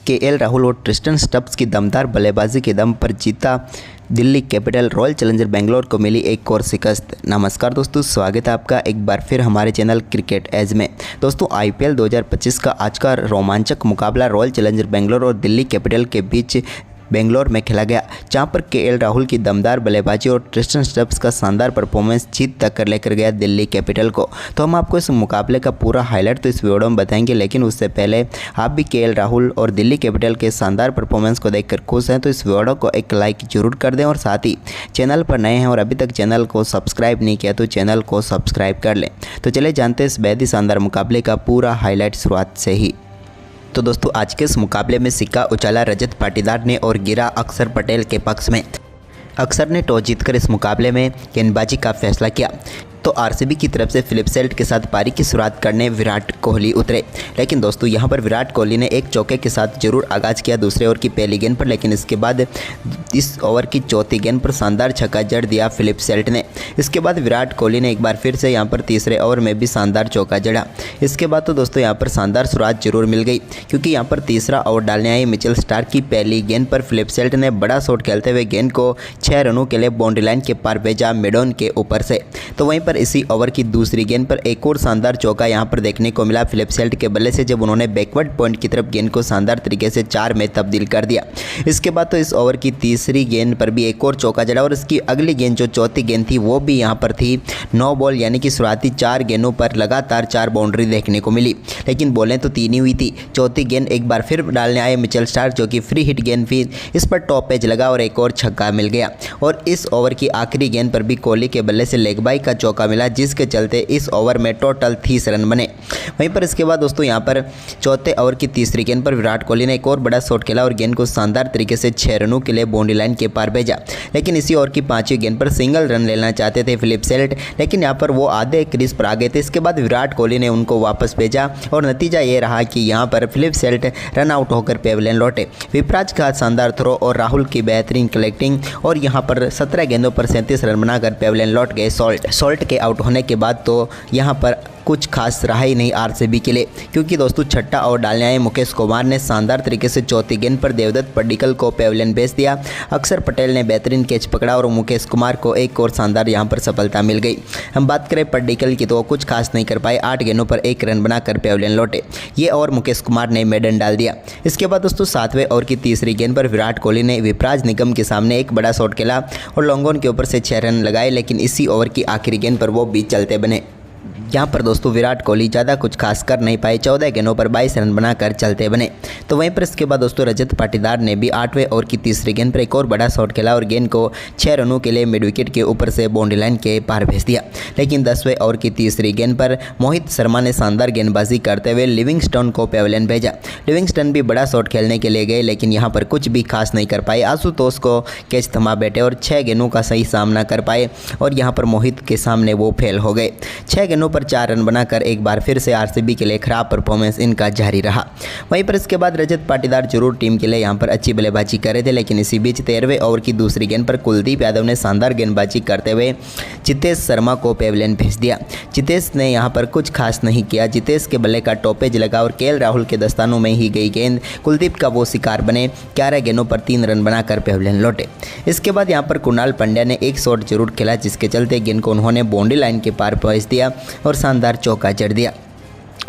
KL Rahul और Tristan Stubbs की दमदार बल्लेबाजी के दम पर जीता Delhi capital royal challenger Bangalore को मिली एक और शिकस्त। नमस्कार दोस्तों, स्वागत है आपका एक बार फिर हमारे चैनल क्रिकेट एज में। दोस्तों आईपीएल 2025 का आज का रोमांचक मुकाबला रॉयल चैलेंजर बेंगलोर और दिल्ली कैपिटल के बीच बेंगलोर में खेला गया, जहां पर केएल राहुल की दमदार बल्लेबाजी और ट्रिस्टन स्टब्स का शानदार परफॉर्मेंस जीत तक कर लेकर गया दिल्ली कैपिटल को। तो हम आपको इस मुकाबले का पूरा हाईलाइट तो इस वीडियो में बताएंगे, लेकिन उससे पहले आप भी केएल राहुल और दिल्ली कैपिटल के शानदार परफॉर्मेंस को देखकर खुश हैं तो इस वीडियो को एक लाइक जरूर कर दें और साथ ही चैनल पर नए हैं और अभी तक चैनल को सब्सक्राइब नहीं किया तो चैनल को सब्सक्राइब कर लें। तो चलिए जानते हैं इस बेहद ही शानदार मुकाबले का पूरा हाईलाइट शुरुआत से ही। तो दोस्तों आज के इस मुकाबले में सिक्का उछाला रजत पाटीदार ने और गिरा अक्षर पटेल के पक्ष में। अक्षर ने टॉस जीतकर इस मुकाबले में गेंदबाजी का फैसला किया तो आरसीबी की तरफ से फिलिप सेल्ट के साथ पारी की शुरुआत करने विराट कोहली उतरे, लेकिन दोस्तों यहां पर विराट कोहली ने एक चौके के साथ जरूर आगाज किया दूसरे ओवर की पहली गेंद पर, लेकिन इसके बाद इस ओवर की चौथी गेंद पर शानदार छक्का जड़ दिया फिलिप सेल्ट ने। इसके बाद विराट कोहली ने एक बार फिर से यहां पर तीसरे ओवर में भी शानदार चौका जड़ा। इसके बाद तो दोस्तों यहां पर शानदार शुरुआत जरूर मिल गई, क्योंकि यहां पर तीसरा ओवर डालने आए मिचेल स्टार्क की पहली गेंद पर फिलिप सेल्ट ने बड़ा शॉट खेलते हुए गेंद को 6 रनों के लिए बाउंड्री लाइन के पार भेजा मेडोन के ऊपर से। तो वहीं पर इसी ओवर की दूसरी गेंद पर एक और शानदार चौका यहां पर देखने को मिला फिलिप सेल्ट के बल्ले से, जब उन्होंने बैकवर्ड पॉइंट की तरफ गेंद को शानदार तरीके से 4 में तब्दील कर दिया। इसके बाद तो इस ओवर की तीसरी गेंद पर भी एक और चौका जड़ा और इसकी अगली गेंद जो चौथी गेंद थी वो भी यहां पर थी 9 बॉल, यानी कि शुरुआती 4 गेंदों पर लगातार 4 बाउंड्री देखने को मिली, लेकिन बॉलें तो 3 ही हुई थी। चौथी गेंद एक बार फिर डालने आए मिचेल स्टार्क, जो कि फ्री हिट गेंद थी, इस पर टॉप पेज लगा और एक और छक्का मिल गया। और इस ओवर की आखिरी गेंद पर भी कोहली के बल्ले से लेग बाई का चौका मिला, जिसके चलते इस ओवर में टोटल 30 रन बने। वहीं पर इसके बाद दोस्तों यहां पर चौथे ओवर की तीसरी गेंद पर विराट कोहली ने एक और बड़ा शॉट खेला और गेंद को शानदार तरीके से 6 रनों के लिए बाउंड्री लाइन के पार भेजा, लेकिन इसी ओवर की 5वीं गेंद पर सिंगल रन लेना चाहते थे फिलिप सेल्ट, लेकिन यहां पर वो आधे क्रीज पर आ गए थे। इसके बाद विराट कोहली ने उनको वापस भेजा और नतीजा ये रहा कि यहां पर फिलिप सेल्ट रन आउट होकर पेवेलियन लौटे। विपराज का शानदार थ्रो और राहुल की बेहतरीन कलेक्टिंग और यहां पर 17 गेंदों पर 37 रन बनाकर पेवेलियन लौट गए सॉल्ट के आउट होने के बाद। तो यहाँ पर कुछ खास रहा ही नहीं आरसीबी के लिए, क्योंकि दोस्तों छठा ओवर डालने आए मुकेश कुमार ने शानदार तरीके से चौथी गेंद पर देवदत्त पड्डीकल को पेवेलियन भेज दिया। अक्षर पटेल ने बेहतरीन कैच पकड़ा और मुकेश कुमार को एक और शानदार यहां पर सफलता मिल गई। हम बात करें पड्डीकल की तो कुछ खास नहीं कर पाए, 8 गेंदों पर 1 रन बनाकर पेवेलियन लौटे। ये और मुकेश कुमार ने मेडन डाल दिया। इसके बाद दोस्तों 7वें ओवर की तीसरी गेंद पर विराट कोहली ने विपराज निगम के सामने एक बड़ा शॉट खेला और लॉन्ग ऑन के ऊपर से 6 रन लगाए, लेकिन इसी ओवर की आखिरी गेंद पर वो भी चलते बने। यहाँ पर दोस्तों विराट कोहली ज़्यादा कुछ खास कर नहीं पाए, 14 गेंदों पर 22 रन बनाकर चलते बने। तो वहीं पर इसके बाद दोस्तों रजत पाटीदार ने भी 8वें ओवर की तीसरी गेंद पर एक और बड़ा शॉट खेला और गेंद को 6 रनों के लिए मिड विकेट के ऊपर से बाउंड्री लाइन के पार भेज दिया, लेकिन 10वें ओवर की तीसरी गेंद पर मोहित शर्मा ने शानदार गेंदबाजी करते हुए लिविंगस्टन को पेवेलियन भेजा। लिविंगस्टन भी बड़ा शॉट खेलने के लिए गए, लेकिन यहाँ पर कुछ भी खास नहीं कर पाए। आशुतोष को कैच थमा बैठे और 6 गेंदों का सही सामना कर पाए और यहाँ पर मोहित के सामने वो फेल हो गए। 6 गेंदों पर 4 रन बनाकर एक बार फिर से आरसीबी के लिए खराब परफॉर्मेंस इनका जारी रहा। वहीं पर इसके बाद रजत पाटीदार जरूर टीम के लिए यहां पर अच्छी बल्लेबाजी कर रहे थे, लेकिन इसी बीच 13वें ओवर की दूसरी गेंद पर कुलदीप यादव ने शानदार गेंदबाजी करते हुए जितेश शर्मा को पेवेलियन भेज दिया। जितेश ने यहां पर कुछ खास नहीं किया, जितेश के बल्ले का टॉपेज लगा और केएल राहुल के दस्तानों में ही गई गेंद कुलदीप का वो शिकार बने। 11 गेंदों पर 3 रन बनाकर पेवेलियन लौटे। इसके बाद यहां पर कुणाल पांड्या ने एक शॉट जरूर खेला, जिसके चलते गेंद को उन्होंने बाउंड्री लाइन के पार भेज दिया और शानदार चौका जड़ दिया,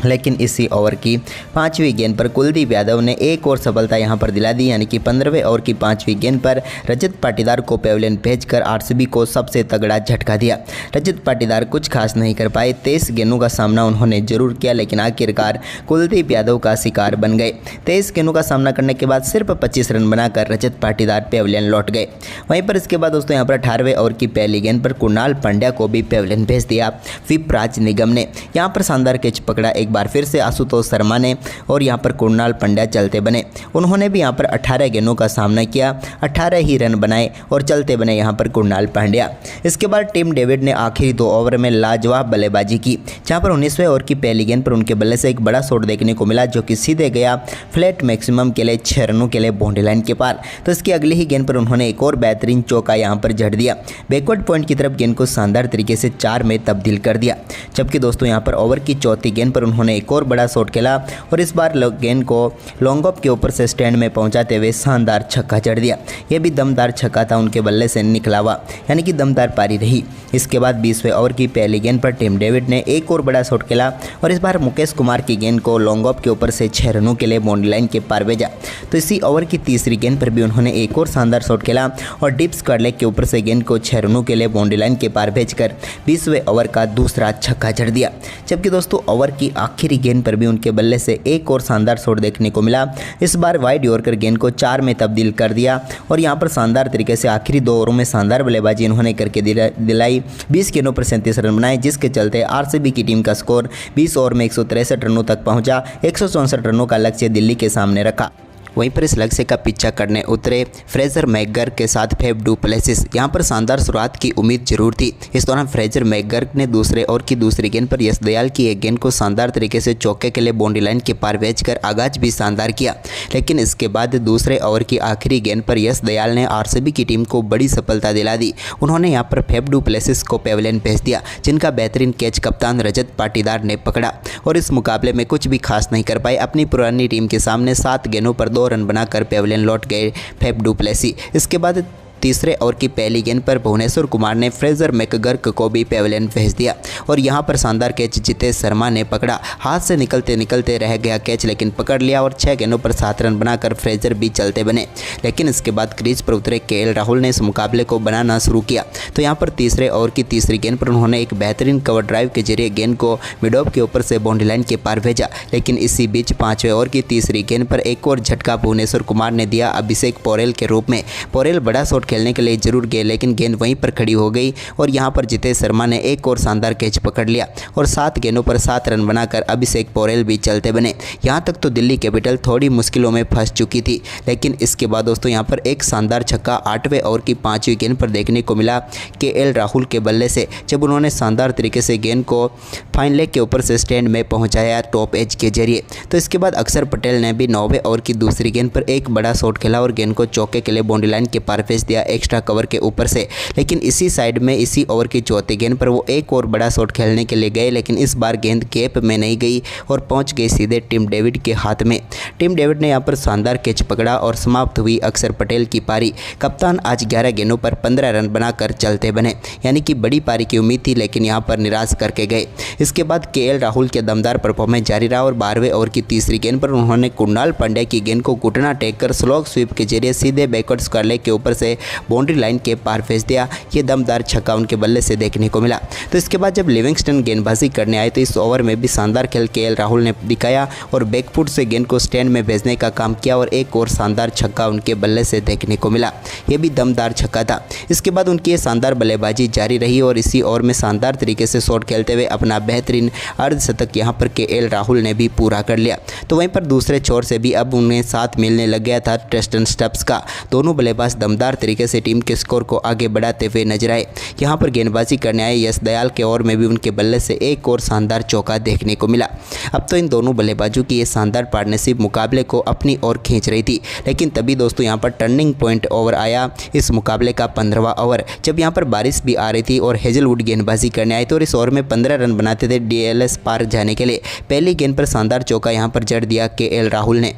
लेकिन इसी ओवर की 5वीं गेंद पर कुलदीप यादव ने एक और सफलता यहां पर दिला दी, यानी कि 15वें ओवर की 5वीं गेंद पर रजत पाटीदार को पेवेलियन भेजकर आरसीबी को सबसे तगड़ा झटका दिया। रजत पाटीदार कुछ खास नहीं कर पाए, 23 गेंदों का सामना उन्होंने जरूर किया, लेकिन आखिरकार कुलदीप यादव का शिकार बन गए। 23 गेंदों का सामना करने के बाद सिर्फ 25 रन बनाकर रजत पाटीदार पेवेलियन लौट गए। वहीं पर इसके बाद दोस्तों यहाँ पर 18वें ओवर की पहली गेंद पर कुणाल पांड्या को भी पेवेलियन भेज दिया विपराज निगम ने। यहाँ पर शानदार कैच पकड़ा एक बार फिर से आशुतोष शर्मा ने और यहां पर कुणाल पांड्या चलते बने। उन्होंने भी यहां पर 18 गेंदों का सामना किया, 18 ही रन बनाए और चलते बने यहां पर कुणाल पांड्या। इसके बाद टिम डेविड ने आखिरी 2 ओवर में लाजवाब बल्लेबाजी की, जहां पर 19वें ओवर की पहली गेंद पर उनके बल्ले से एक बड़ा शॉट देखने को मिला, जो कि सीधे गया फ्लैट मैक्सिमम के लिए 6 रनों के लिए बाउंड्री लाइन के पार। तो इसकी अगली ही गेंद पर उन्होंने एक और बेहतरीन चौका यहां पर जड़ दिया, बैकवर्ड पॉइंट की तरफ गेंद को शानदार तरीके से 4 में तब्दील कर दिया। जबकि दोस्तों यहां पर ओवर की चौथी गेंद पर उन्होंने उन्होंने एक और बड़ा शॉट खेला और इस बार गेंद को लॉन्ग ऑफ के ऊपर से स्टैंड में पहुंचाते हुए शानदार छक्का जड़ दिया। यह भी दमदार छक्का था उनके बल्ले से निकला हुआ, यानी कि दमदार पारी रही। इसके बाद 20वें ओवर की पहली गेंद पर टिम डेविड ने एक और बड़ा शॉट खेला और इस बार मुकेश कुमार की गेंद को लॉन्ग ऑफ के ऊपर से 6 रनों के लिए बाउंड्री लाइन के पार भेजा। तो इसी ओवर की तीसरी गेंद पर भी उन्होंने एक और शानदार शॉट खेला और डीप स्क्वायर लेग के ऊपर से गेंद को 6 रनों के लिए बाउंड्री लाइन के पार भेजकर 20वें ओवर का दूसरा छक्का जड़ दिया। जबकि दोस्तों ओवर की आखिरी गेंद पर भी उनके बल्ले से एक और शानदार शॉट देखने को मिला। इस बार वाइड यॉर्कर गेंद को 4 में तब्दील कर दिया और यहां पर शानदार तरीके से आखिरी 2 ओवरों में शानदार बल्लेबाजी उन्होंने करके दिलाई। 20 गेंदों पर 37 रन बनाए, जिसके चलते आरसीबी की टीम का स्कोर 20 ओवर में 163 रनों तक पहुंचा। 164 रनों का लक्ष्य दिल्ली के सामने रखा। वहीं पर इस लक्ष्य का पीछा करने उतरे फ्रेजर मैकगर्क के साथ फेफ डू प्लेसिस। यहाँ पर शानदार शुरुआत की उम्मीद जरूर थी। इस दौरान फ्रेजर मैकगर्क ने दूसरे ओवर की दूसरी गेंद पर यश दयाल की एक गेंद को शानदार तरीके से चौके के लिए बाउंड्री लाइन के पार भेजकर आगाज भी शानदार किया। लेकिन इसके बाद दूसरे ओवर की आखिरी गेंद पर यश दयाल ने आरसीबी की टीम को बड़ी सफलता दिला दी। उन्होंने यहाँ पर फेफ डू प्लेसिस को पेविलियन भेज दिया, जिनका बेहतरीन कैच कप्तान रजत पाटीदार ने पकड़ा और इस मुकाबले में कुछ भी खास नहीं कर पाए। अपनी पुरानी टीम के सामने 7 गेंदों पर 2 रन बनाकर पेविलियन लौट गए फेफ डू प्लेसी। इसके बाद तीसरे ओवर की पहली गेंद पर भुवनेश्वर कुमार ने फ्रेजर मैकगर्क को भी पेविलियन भेज दिया और यहां पर शानदार कैच जितेश शर्मा ने पकड़ा। हाथ से निकलते निकलते रह गया कैच, लेकिन पकड़ लिया और 6 गेंदों पर 7 रन बनाकर फ्रेजर भी चलते बने। लेकिन इसके बाद क्रीज पर उतरे केएल राहुल ने इस मुकाबले को बनाना शुरू किया। तो यहां पर तीसरे ओवर की तीसरी गेंद पर उन्होंने एक बेहतरीन कवर ड्राइव के जरिए गेंद को मिड ऑफ के ऊपर से बाउंड्री लाइन के पार भेजा। लेकिन इसी बीच 5वें ओवर की तीसरी गेंद पर एक और झटका भुवनेश्वर कुमार ने दिया अभिषेक पोरेल के रूप में। पोरेल बड़ा शॉट खेलने के लिए जरूर गए, लेकिन गेंद वहीं पर खड़ी हो गई और यहां पर जितेश शर्मा ने एक और शानदार कैच पकड़ लिया और 7 गेंदों पर 7 रन बनाकर अभिषेक पोरेल भी चलते बने। यहां तक तो दिल्ली कैपिटल थोड़ी मुश्किलों में फंस चुकी थी, लेकिन इसके बाद दोस्तों यहां पर एक शानदार छक्का 8वें ओवर की 5वीं गेंद पर देखने को मिला केएल राहुल के बल्ले से, जब उन्होंने शानदार तरीके से गेंद को फाइन लेग के ऊपर से स्टैंड में पहुंचाया टॉप एज के जरिए। तो इसके बाद अक्षर पटेल ने भी 9वें ओवर की दूसरी गेंद पर एक बड़ा शॉट खेला और गेंद को चौके के लिए बाउंड्री लाइन के पार भेज दिया एक्स्ट्रा कवर के ऊपर से। लेकिन इसी साइड में इसी ओवर की चौथी गेंद पर वो एक और बड़ा शॉट खेलने के लिए गए, लेकिन इस बार गेंद गैप में नहीं गई और पहुंच गई सीधे टिम डेविड के हाथ में। टिम डेविड ने यहां पर शानदार कैच पकड़ा और समाप्त हुई अक्षर पटेल की पारी। कप्तान आज 11 गेंदों पर 15 रन बनाकर चलते बने, यानी कि बड़ी पारी की उम्मीद थी, लेकिन यहां पर निराश करके गए। इसके बाद केएल राहुल के दमदार परफॉर्मेंस जारी रहा और 12वें ओवर की तीसरी गेंद पर उन्होंने कुणाल पांड्या की गेंद को घुटना टेक कर स्लो स्वीप के जरिए सीधे बैकवर्ड स्क्वायर लेग के ऊपर से बाउंड्री लाइन के पार भेज दिया। ये दमदार छक्का उनके बल्ले से देखने को मिला। तो इसके बाद जब लिविंगस्टन गेंदबाजी करने आए तो इस ओवर में भी शानदार खेल केएल राहुल ने दिखाया और बैकफुट से गेंद को स्टैंड में भेजने का काम किया और एक और शानदार छक्का उनके बल्ले से देखने को मिला। ये भी दमदार छक्का था। इसके बाद उनकी ये शानदार बल्लेबाजी जारी रही और इसी ओवर में शानदार तरीके से शॉट खेलते हुए अपना बेहतरीन अर्धशतक यहाँ पर केएल राहुल ने भी पूरा कर लिया। तो वहीं पर दूसरे छोर से भी अब उन्हें साथ मिलने लग गया था ट्रिस्टन स्टब्स का। दोनों बल्लेबाज दमदार तरीके से टीम के स्कोर को आगे बढ़ाते हुए नजर आए। यहाँ पर गेंदबाजी करने आए यश दयाल के ओवर में भी उनके बल्ले से एक और शानदार चौका देखने को मिला। अब तो इन दोनों बल्लेबाजों की ये शानदार पार्टनरशिप मुकाबले को अपनी ओर खींच रही थी, लेकिन तभी दोस्तों यहाँ पर टर्निंग पॉइंट ओवर आया इस मुकाबले का 15वां ओवर, जब यहाँ पर बारिश भी आ रही थी और हेजलवुड गेंदबाजी करने आए तो और इस ओवर में 15 रन बनाते थे डीएलएस पार जाने के लिए। पहली गेंद पर शानदार चौका यहाँ पर जड़ दिया केएल राहुल ने।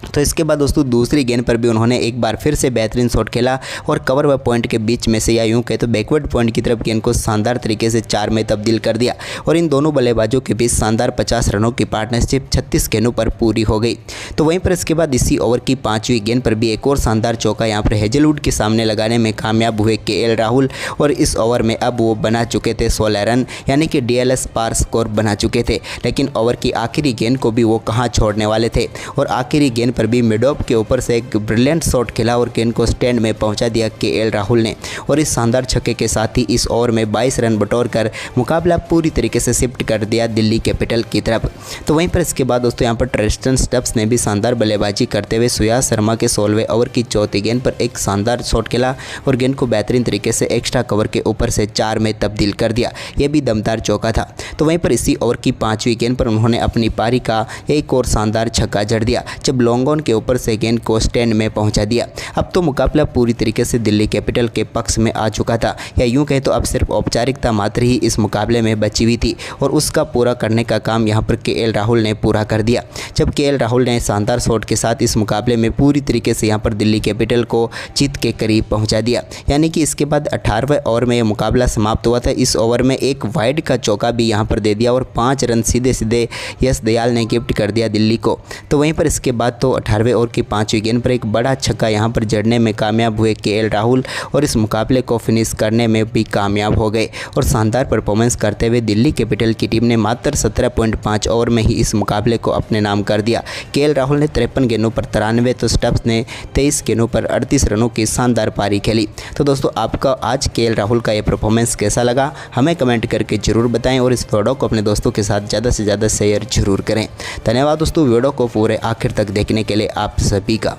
तो इसके बाद दोस्तों दूसरी गेंद पर भी उन्होंने एक बार फिर से बेहतरीन शॉट खेला और कवर व पॉइंट के बीच में से या यूं कहे तो बैकवर्ड पॉइंट की तरफ गेंद को शानदार तरीके से 4 में तब्दील कर दिया और इन दोनों बल्लेबाजों के बीच शानदार 50 रनों की पार्टनरशिप 36 गेंदों पर पूरी हो गई। तो वहीं पर इसके बाद इसी ओवर की 5वीं गेंद पर भी एक और शानदार चौका यहाँ पर हेजलवुड के सामने लगाने में कामयाब हुए केएल राहुल और इस ओवर में अब वो बना चुके थे 16 रन, यानी कि डीएलएस पार स्कोर बना चुके थे। लेकिन ओवर की आखिरी गेंद को भी वो कहाँ छोड़ने वाले थे और आखिरी गेंद पर भी मिड ऑफ के ऊपर से एक ब्रिलियंट शॉट खेला और गेंद को स्टैंड में पहुंचा दिया केएल राहुल ने और इस शानदार छक्के के साथ ही इस ओवर में 22 रन बटोरकर मुकाबला पूरी तरीके से शिफ्ट कर दिया दिल्ली कैपिटल की तरफ। तो वहीं पर इसके बाद दोस्तों यहां पर ट्रिस्टन स्टब्स ने भी शानदार बल्लेबाजी करते हुए सुयास शर्मा के 16वें ओवर की चौथी गेंद पर एक शानदार शॉट खेला और गेंद को बेहतरीन तरीके से एक्स्ट्रा कवर के ऊपर से 4 में तब्दील कर दिया। यह भी दमदार चौका था। तो वहीं पर इसी ओवर की 5वीं गेंद पर उन्होंने अपनी पारी का एक और शानदार छक्का जड़ दिया, जब लॉन्ग लोंगोन के ऊपर से गेंद को स्टैंड में पहुंचा दिया। अब तो मुकाबला पूरी तरीके से दिल्ली कैपिटल के पक्ष में आ चुका था, या यूं कहें तो अब सिर्फ औपचारिकता मात्र ही इस मुकाबले में बची हुई थी और उसका पूरा करने का काम यहां पर केएल राहुल ने पूरा कर दिया। जब केएल राहुल ने शानदार शॉट के साथ इस मुकाबले में पूरी तरीके से यहां पर दिल्ली कैपिटल को जीत के करीब पहुंचा दिया। यानी कि इसके बाद 18वें ओवर में यह मुकाबला समाप्त हुआ था। इस ओवर में एक वाइड का चौका भी यहां पर दे दिया और 5 रन सीधे सीधे यश दयाल ने गिफ्ट कर दिया दिल्ली को। तो वहीं पर इसके बाद तो 18वें ओवर की 5वीं गेंद पर एक बड़ा छक्का यहां पर जड़ने में कामयाब हुए केएल राहुल और इस मुकाबले को फिनिश करने में भी कामयाब हो गए और शानदार परफॉर्मेंस करते हुए दिल्ली कैपिटल की टीम ने मात्र 17.5 ओवर में ही इस मुकाबले को अपने नाम कर दिया। केएल राहुल ने 53 गेंदों पर 93 तो स्टब्स ने 23 गेंदों पर 38 रनों की शानदार पारी खेली। तो दोस्तों आपका आज केएल राहुल का ये परफॉर्मेंस कैसा लगा हमें कमेंट करके जरूर बताएं और इस वीडियो को अपने दोस्तों के साथ ज़्यादा से ज़्यादा शेयर जरूर करें। धन्यवाद दोस्तों वीडियो को पूरे आखिर तक देखने के लिए आप सभी का।